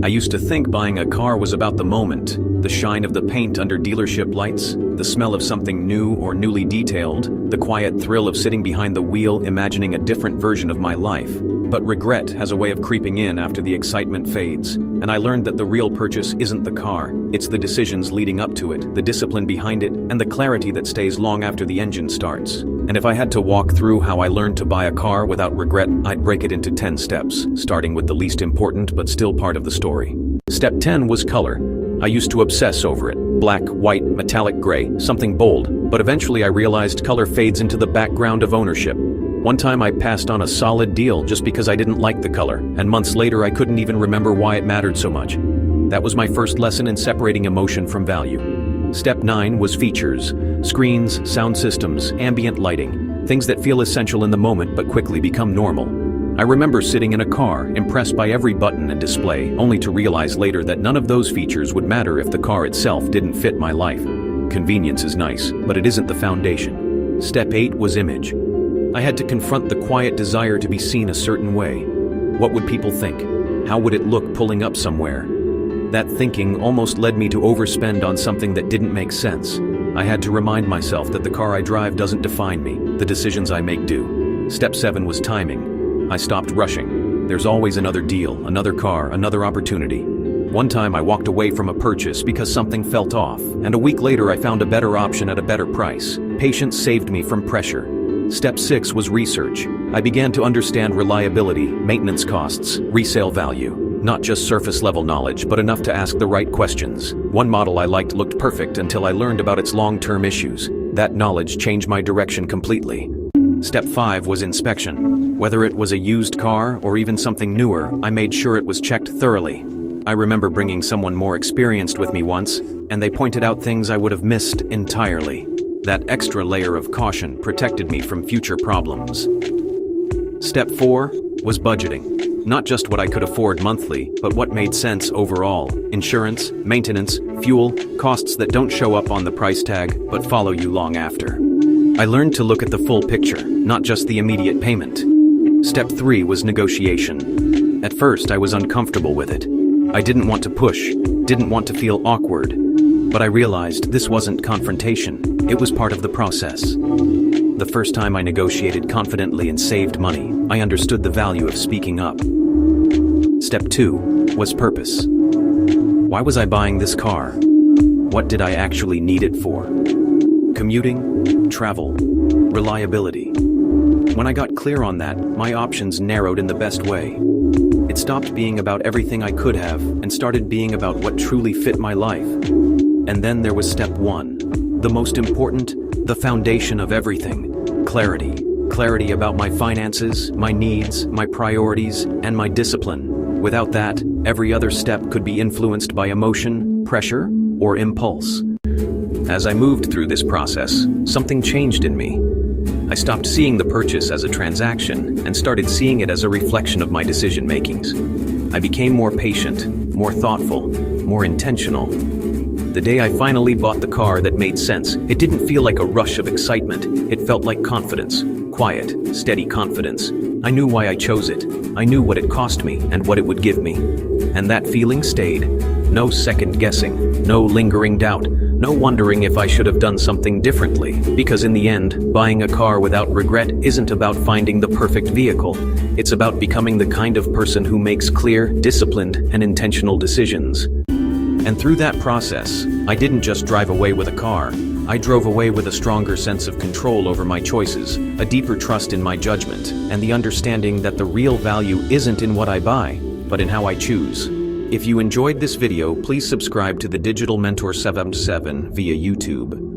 I used to think buying a car was about the moment, the shine of the paint under dealership lights, the smell of something new or newly detailed, the quiet thrill of sitting behind the wheel imagining a different version of my life. But regret has a way of creeping in after the excitement fades, and I learned that the real purchase isn't the car, it's the decisions leading up to it, the discipline behind it, and the clarity that stays long after the engine starts. And if I had to walk through how I learned to buy a car without regret, I'd break it into 10 steps, starting with the least important but still part of the story. Step 10 was color. I used to obsess over it. Black, white, metallic gray, something bold, but eventually I realized color fades into the background of ownership. One time I passed on a solid deal just because I didn't like the color, and months later I couldn't even remember why it mattered so much. That was my first lesson in separating emotion from value. Step 9 was features. Screens, sound systems, ambient lighting. Things that feel essential in the moment but quickly become normal. I remember sitting in a car, impressed by every button and display, only to realize later that none of those features would matter if the car itself didn't fit my life. Convenience is nice, but it isn't the foundation. Step 8 was image. I had to confront the quiet desire to be seen a certain way. What would people think? How would it look pulling up somewhere? That thinking almost led me to overspend on something that didn't make sense. I had to remind myself that the car I drive doesn't define me, the decisions I make do. Step 7 was timing. I stopped rushing. There's always another deal, another car, another opportunity. One time I walked away from a purchase because something felt off, and a week later I found a better option at a better price. Patience saved me from pressure. Step 6 was research. I began to understand reliability, maintenance costs, resale value. Not just surface-level knowledge, but enough to ask the right questions. One model I liked looked perfect until I learned about its long-term issues. That knowledge changed my direction completely. Step 5 was inspection. Whether it was a used car or even something newer, I made sure it was checked thoroughly. I remember bringing someone more experienced with me once, and they pointed out things I would have missed entirely. That extra layer of caution protected me from future problems. Step 4 was budgeting. Not just what I could afford monthly, but what made sense overall. Insurance, maintenance, fuel, costs that don't show up on the price tag, but follow you long after. I learned to look at the full picture, not just the immediate payment. Step 3 was negotiation. At first, I was uncomfortable with it. I didn't want to push, didn't want to feel awkward. But I realized this wasn't confrontation. It was part of the process. The first time I negotiated confidently and saved money, I understood the value of speaking up. Step 2 was purpose. Why was I buying this car? What did I actually need it for? Commuting, travel, reliability. When I got clear on that, my options narrowed in the best way. It stopped being about everything I could have and started being about what truly fit my life. And then there was step 1, the most important, the foundation of everything, clarity. Clarity about my finances, my needs, my priorities, and my discipline. Without that, every other step could be influenced by emotion, pressure, or impulse. As I moved through this process, something changed in me. I stopped seeing the purchase as a transaction and started seeing it as a reflection of my decision-makings. I became more patient, more thoughtful, more intentional. The day I finally bought the car that made sense, it didn't feel like a rush of excitement. It felt like confidence. Quiet, steady confidence. I knew why I chose it. I knew what it cost me and what it would give me. And that feeling stayed. No second guessing, no lingering doubt, no wondering if I should have done something differently. Because in the end, buying a car without regret isn't about finding the perfect vehicle. It's about becoming the kind of person who makes clear, disciplined, and intentional decisions. And through that process, I didn't just drive away with a car. I drove away with a stronger sense of control over my choices, a deeper trust in my judgment, and the understanding that the real value isn't in what I buy, but in how I choose. If you enjoyed this video, please subscribe to the Digital Mentor 77 via YouTube.